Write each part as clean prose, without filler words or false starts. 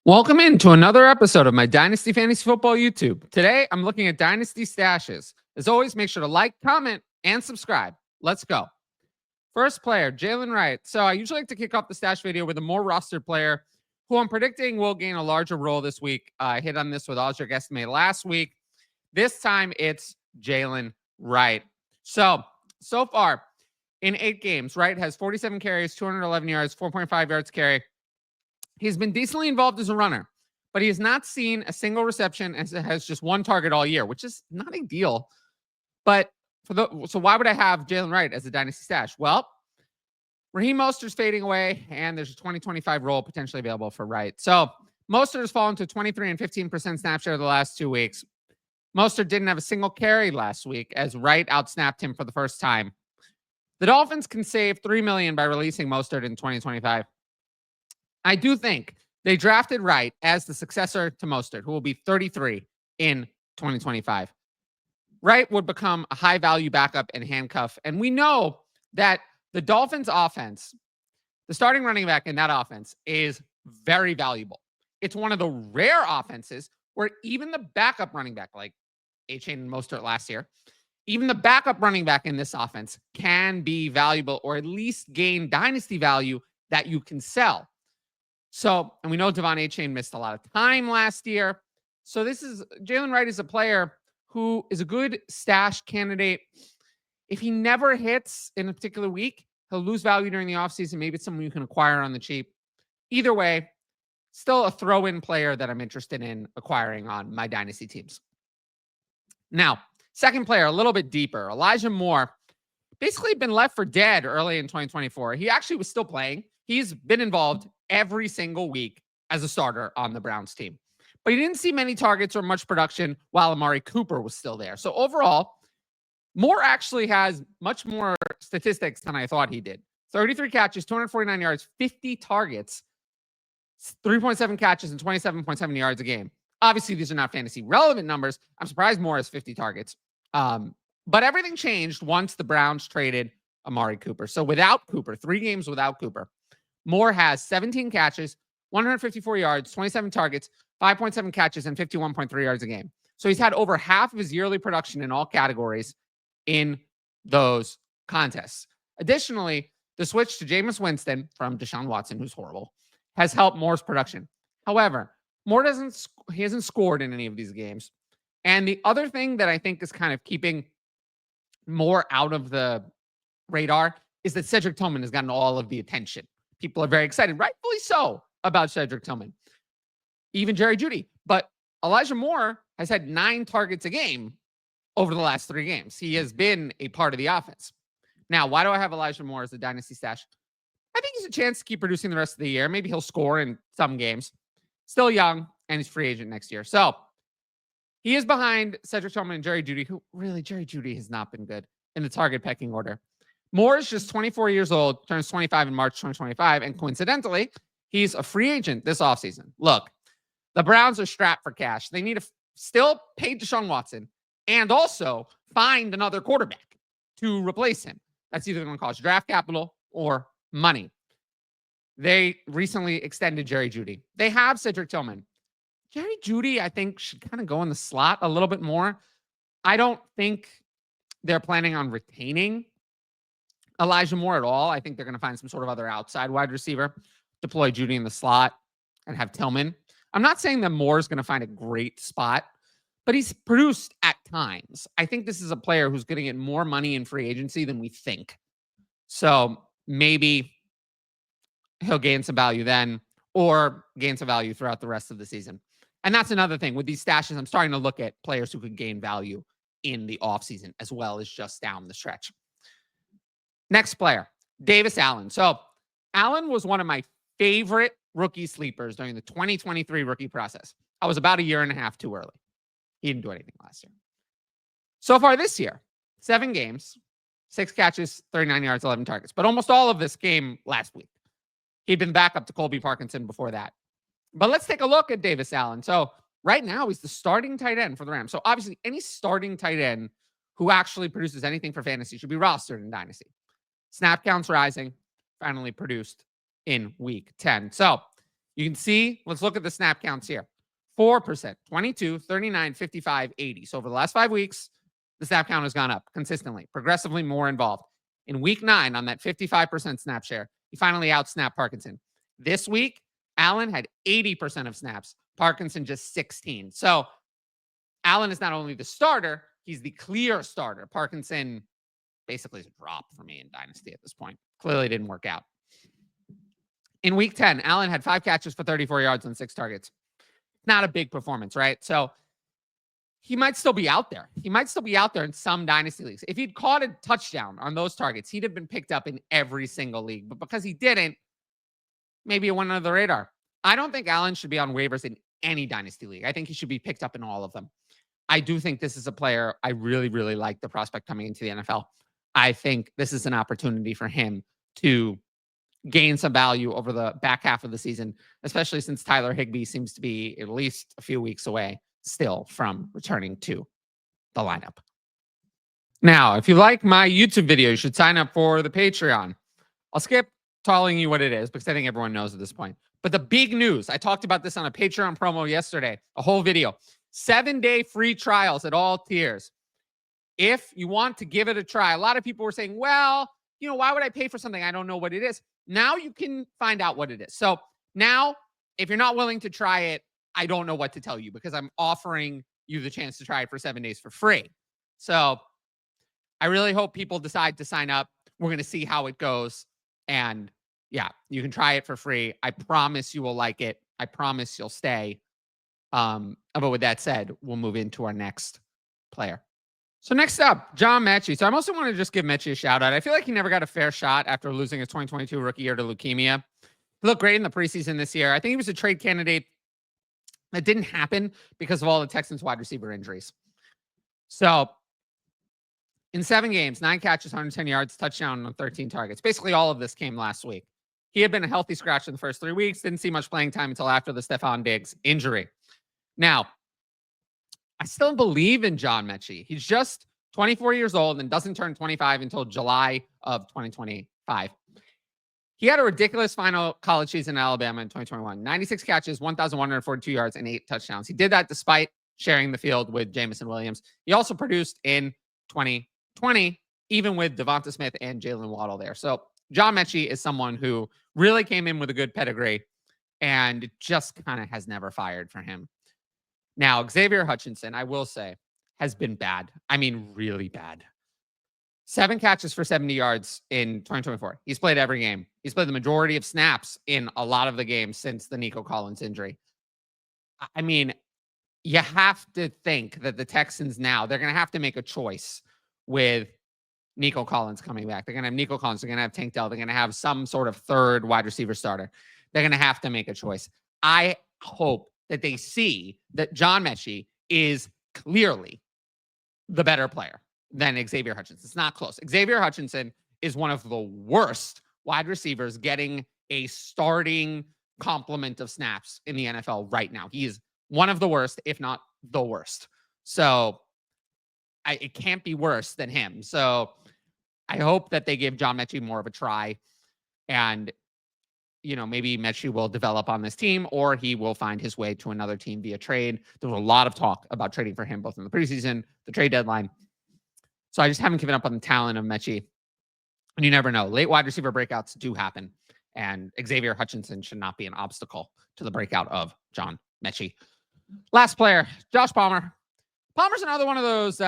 Welcome into another episode of my Dynasty Fantasy Football YouTube. Today, I'm looking at Dynasty stashes. As always, make sure to like, comment, and subscribe. Let's go. First player, Jaylen Wright. So I usually like to kick off the stash video with a more rostered player who I'm predicting will gain a larger role this week. I hit on this with Ozric Estimate last week. This time, it's Jaylen Wright. So far, in 8 games, Wright has 47 carries, 211 yards, 4.5 yards carry. He's been decently involved as a runner, but he has not seen a single reception and has just one target all year, which is not ideal. But so why would I have Jaylen Wright as a dynasty stash? Well, Raheem Mostert's fading away, and there's a 2025 role potentially available for Wright. So Mostert has fallen to 23 and 15% snap share the last 2 weeks. Mostert didn't have a single carry last week as Wright outsnapped him for the first time. The Dolphins can save $3 million by releasing Mostert in 2025. I do think they drafted Wright as the successor to Mostert, who will be 33 in 2025. Wright would become a high-value backup and handcuff. And we know that the Dolphins' offense, the starting running back in that offense, is very valuable. It's one of the rare offenses where even the backup running back, like A-Chain and Mostert last year, even the backup running back in this offense can be valuable or at least gain dynasty value that you can sell. So, and we know Devon A-Chain missed a lot of time last year. So Jaylen Wright is a player who is a good stash candidate. If he never hits in a particular week, he'll lose value during the offseason. Maybe it's someone you can acquire on the cheap. Either way, still a throw-in player that I'm interested in acquiring on my dynasty teams. Now, second player, a little bit deeper. Elijah Moore basically been left for dead early in 2024. He actually was still playing. He's been involved every single week as a starter on the Browns team. But he didn't see many targets or much production while Amari Cooper was still there. So overall, Moore actually has much more statistics than I thought he did. 33 catches, 249 yards, 50 targets, 3.7 catches, and 27.7 yards a game. Obviously, these are not fantasy relevant numbers. I'm surprised Moore has 50 targets. But everything changed once the Browns traded Amari Cooper. So without Cooper, 3 games without Cooper, Moore has 17 catches, 154 yards, 27 targets, 5.7 catches, and 51.3 yards a game. So he's had over half of his yearly production in all categories in those contests. Additionally, the switch to Jameis Winston from Deshaun Watson, who's horrible, has helped Moore's production. However, Moore hasn't scored in any of these games. And the other thing that I think is kind of keeping Moore out of the radar is that Cedric Tillman has gotten all of the attention. People are very excited, rightfully so, about Cedric Tillman. Even Jerry Jeudy. But Elijah Moore has had 9 targets a game over the last 3 games. He has been a part of the offense. Now, why do I have Elijah Moore as a dynasty stash? I think he's a chance to keep producing the rest of the year. Maybe he'll score in some games. Still young, and he's free agent next year. So he is behind Cedric Tillman and Jerry Jeudy, who really, Jerry Jeudy has not been good in the target pecking order. Moore is just 24 years old, turns 25 in March 2025, and coincidentally, he's a free agent this offseason. Look, the Browns are strapped for cash. They need to still pay Deshaun Watson and also find another quarterback to replace him. That's either going to cost draft capital or money. They recently extended Jerry Jeudy. They have Cedric Tillman. Jerry Jeudy, I think, should kind of go in the slot a little bit more. I don't think they're planning on retaining Elijah Moore at all. I think they're going to find some sort of other outside wide receiver, deploy Jeudy in the slot, and have Tillman. I'm not saying that Moore is going to find a great spot, but he's produced at times. I think this is a player who's going to get more money in free agency than we think. So maybe he'll gain some value then or gain some value throughout the rest of the season. And that's another thing. With these stashes, I'm starting to look at players who could gain value in the offseason as well as just down the stretch. Next player, Davis Allen. So Allen was one of my favorite rookie sleepers during the 2023 rookie process. I was about 1.5 years too early. He didn't do anything last year. So far this year, 7 games, 6 catches, 39 yards, 11 targets. But almost all of this came last week. He'd been back up to Colby Parkinson before that. But let's take a look at Davis Allen. So right now, he's the starting tight end for the Rams. So obviously, any starting tight end who actually produces anything for fantasy should be rostered in Dynasty. Snap counts rising, finally produced in week 10. So You can see, let's look at the snap counts here. 4%, 22, 39, 55, 80. So over the last 5 weeks, the snap count has gone up consistently, progressively more involved. In week 9, on that 55% snap share, he finally outsnapped Parkinson. This week, Allen had 80% of snaps, Parkinson just 16. So Allen is not only the starter, he's the clear starter. Parkinson basically is a drop for me in Dynasty at this point. Clearly didn't work out. In week 10, Allen had 5 catches for 34 yards on 6 targets. Not a big performance, right? So he might still be out there. He might still be out there in some Dynasty leagues. If he'd caught a touchdown on those targets, he'd have been picked up in every single league. But because he didn't, maybe it went under the radar. I don't think Allen should be on waivers in any Dynasty league. I think he should be picked up in all of them. I do think this is a player I really, really like the prospect coming into the NFL. I think this is an opportunity for him to gain some value over the back half of the season, especially since Tyler Higbee seems to be at least a few weeks away still from returning to the lineup. Now, if you like my YouTube video, you should sign up for the Patreon. I'll skip telling you what it is because I think everyone knows at this point. But the big news, I talked about this on a Patreon promo yesterday, a whole video, 7-day free trials at all tiers. If you want to give it a try, a lot of people were saying, well, why would I pay for something I don't know what it is? Now you can find out what it is. So now, if you're not willing to try it, I don't know what to tell you because I'm offering you the chance to try it for 7 days for free. So I really hope people decide to sign up. We're going to see how it goes. And yeah, you can try it for free. I promise you will like it. I promise you'll stay. But with that said, we'll move into our next player. So next up, John Metchie. So I mostly want to just give Metchie a shout out. I feel like he never got a fair shot after losing his 2022 rookie year to leukemia. He looked great in the preseason this year. I think he was a trade candidate. That didn't happen because of all the Texans wide receiver injuries. So in 7 games, 9 catches, 110 yards, touchdown on 13 targets. Basically all of this came last week. He had been a healthy scratch in the first 3 weeks. Didn't see much playing time until after the Stephon Diggs injury. Now, I still believe in John Metchie. He's just 24 years old and doesn't turn 25 until July of 2025. He had a ridiculous final college season in Alabama in 2021. 96 catches, 1,142 yards, and 8 touchdowns. He did that despite sharing the field with Jameson Williams. He also produced in 2020, even with Devonta Smith and Jaylen Waddle there. So John Metchie is someone who really came in with a good pedigree and just kind of has never fired for him. Now, Xavier Hutchinson, I will say, has been bad. I mean, really bad. 7 catches for 70 yards in 2024. He's played every game. He's played the majority of snaps in a lot of the games since the Nico Collins injury. I mean, you have to think that the Texans now, they're going to have to make a choice with Nico Collins coming back. They're going to have Nico Collins. They're going to have Tank Dell. They're going to have some sort of third wide receiver starter. They're going to have to make a choice. I hope that they see that John Metchie is clearly the better player than Xavier Hutchinson. It's not close. Xavier Hutchinson is one of the worst wide receivers getting a starting complement of snaps in the NFL right now. He is one of the worst, if not the worst. So it can't be worse than him. So I hope that they give John Metchie more of a try. And, maybe Metchie will develop on this team or he will find his way to another team via trade. There was a lot of talk about trading for him, both in the preseason, the trade deadline. So I just haven't given up on the talent of Metchie. And you never know. Late wide receiver breakouts do happen. And Xavier Hutchinson should not be an obstacle to the breakout of John Metchie. Last player, Josh Palmer. Palmer's another one of those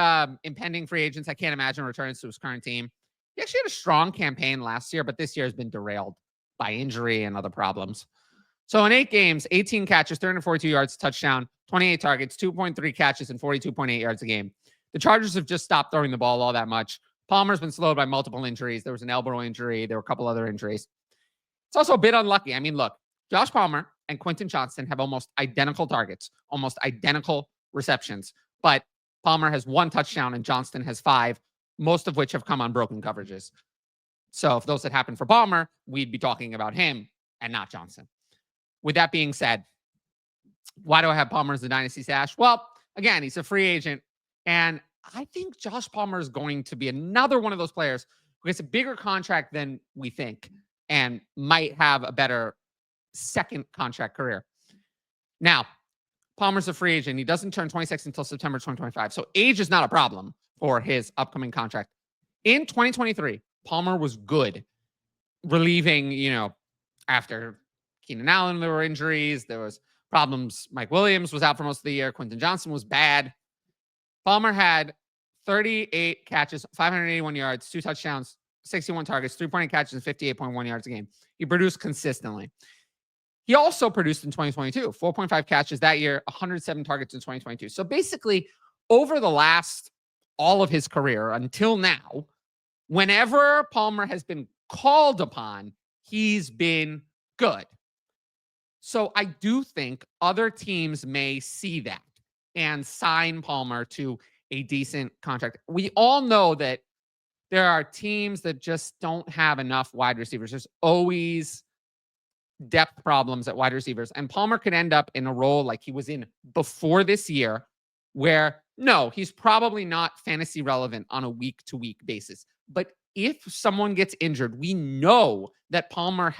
impending free agents I can't imagine returns to his current team. He actually had a strong campaign last year, but this year has been derailed by injury and other problems. So in 8 games, 18 catches, 342 yards, touchdown, 28 targets, 2.3 catches, and 42.8 yards a game. The Chargers have just stopped throwing the ball all that much. Palmer's been slowed by multiple injuries. There was an elbow injury. There were a couple other injuries. It's also a bit unlucky. I mean, look, Josh Palmer and Quentin Johnston have almost identical targets, almost identical receptions. But Palmer has 1 touchdown and Johnston has 5, most of which have come on broken coverages. So if those had happened for Palmer, we'd be talking about him and not Johnston. With that being said, why do I have Palmer as the dynasty stash? Well, again, he's a free agent. And I think Josh Palmer is going to be another one of those players who gets a bigger contract than we think and might have a better second contract career. Now, Palmer's a free agent. He doesn't turn 26 until September 2025. So age is not a problem for his upcoming contract. In 2023, Palmer was good, relieving, after Keenan Allen, there were injuries. There was problems. Mike Williams was out for most of the year. Quentin Johnson was bad. Palmer had 38 catches, 581 yards, 2 touchdowns, 61 targets, 3-point catches, and 58.1 yards a game. He produced consistently. He also produced in 2022, 4.5 catches that year, 107 targets in 2022. So basically, over the last all of his career until now, whenever Palmer has been called upon, he's been good. So I do think other teams may see that and sign Palmer to a decent contract. We all know that there are teams that just don't have enough wide receivers. There's always depth problems at wide receivers. And Palmer could end up in a role like he was in before this year, where no, he's probably not fantasy relevant on a week-to-week basis. But if someone gets injured, we know that Palmer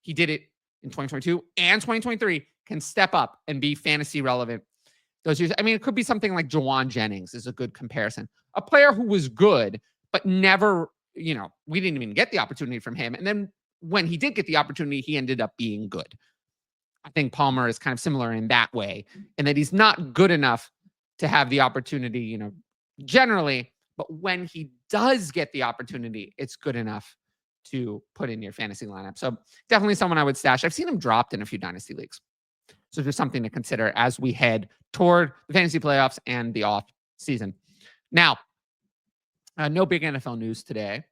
he did it in 2022 and 2023, can step up and be fantasy relevant those years. I mean, it could be something like Jawan Jennings is a good comparison. A player who was good, but never, we didn't even get the opportunity from him. And then when he did get the opportunity, he ended up being good. I think Palmer is kind of similar in that way, in that he's not good enough to have the opportunity, generally, but when he does get the opportunity, it's good enough to put in your fantasy lineup. So definitely someone I would stash. I've seen him dropped in a few dynasty leagues. So just something to consider as we head toward the fantasy playoffs and the off season. Now, no big NFL news today,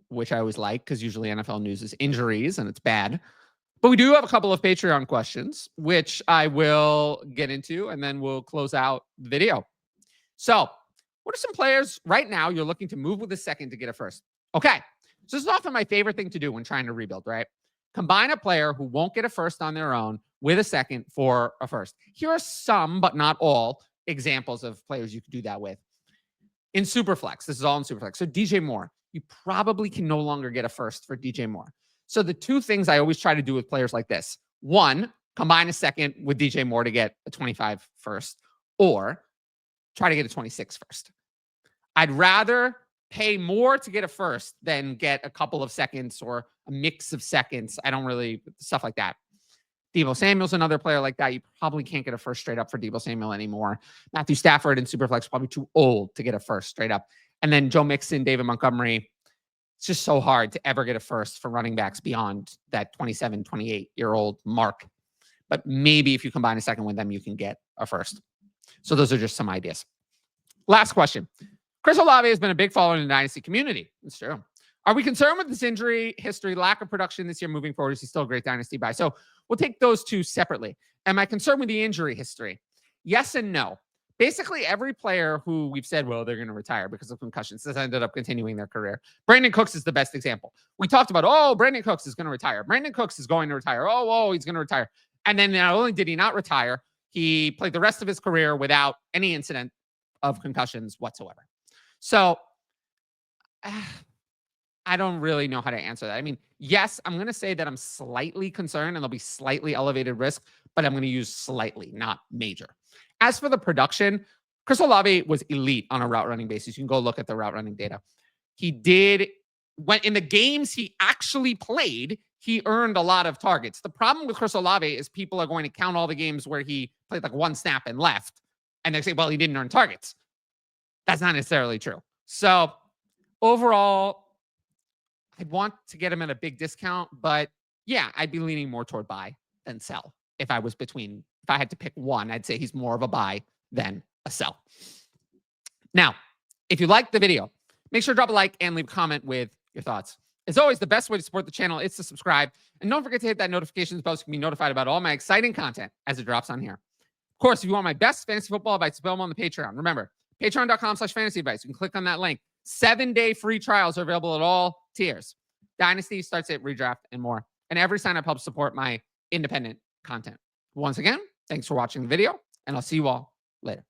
which I always like, because usually NFL news is injuries and it's bad. But we do have a couple of Patreon questions, which I will get into, and then we'll close out the video. So what are some players right now you're looking to move with a second to get a first? Okay, so this is often my favorite thing to do when trying to rebuild, right? Combine a player who won't get a first on their own with a second for a first. Here are some, but not all, examples of players you could do that with. In Superflex, this is all in Superflex. So DJ Moore, you probably can no longer get a first for DJ Moore. So the two things I always try to do with players like this: one, combine a second with DJ Moore to get a 25 first, or try to get a 26 first. I'd rather pay more to get a first than get a couple of seconds or a mix of seconds. I don't really, stuff like that. Deebo Samuel's another player like that. You probably can't get a first straight up for Deebo Samuel anymore. Matthew Stafford in Superflex, probably too old to get a first straight up. And then Joe Mixon, David Montgomery. It's just so hard to ever get a first for running backs beyond that 27, 28-year-old mark. But maybe if you combine a second with them, you can get a first. So those are just some ideas. Last question. Chris Olave has been a big follower in the Dynasty community. It's true. Are we concerned with this injury history, lack of production this year moving forward? Is he still a great Dynasty buy? So we'll take those two separately. Am I concerned with the injury history? Yes and no. Basically, every player who we've said, well, they're going to retire because of concussions, has ended up continuing their career. Brandon Cooks is the best example. We talked about, Brandon Cooks is going to retire. Brandon Cooks is going to retire. He's going to retire. And then not only did he not retire, he played the rest of his career without any incident of concussions whatsoever. So I don't really know how to answer that. I mean, yes, I'm going to say that I'm slightly concerned and there'll be slightly elevated risk, but I'm going to use slightly, not major. As for the production, Chris Olave was elite on a route running basis. You can go look at the route running data. When in the games he actually played, he earned a lot of targets. The problem with Chris Olave is people are going to count all the games where he played like one snap and left, and they say, well, he didn't earn targets. That's not necessarily true. So overall, I'd want to get him at a big discount, but yeah, I'd be leaning more toward buy than sell. If I had to pick one, I'd say he's more of a buy than a sell. Now, if you liked the video, make sure to drop a like and leave a comment with your thoughts. As always, the best way to support the channel is to subscribe. And don't forget to hit that notifications bell so you can be notified about all my exciting content as it drops on here. Of course, if you want my best fantasy football advice, available on the Patreon. Remember, patreon.com/fantasy advice. You can click on that link. 7-day free trials are available at all tiers. Dynasty starts at redraft and more. And every sign up helps support my independent content. Once again, thanks for watching the video, and I'll see you all later.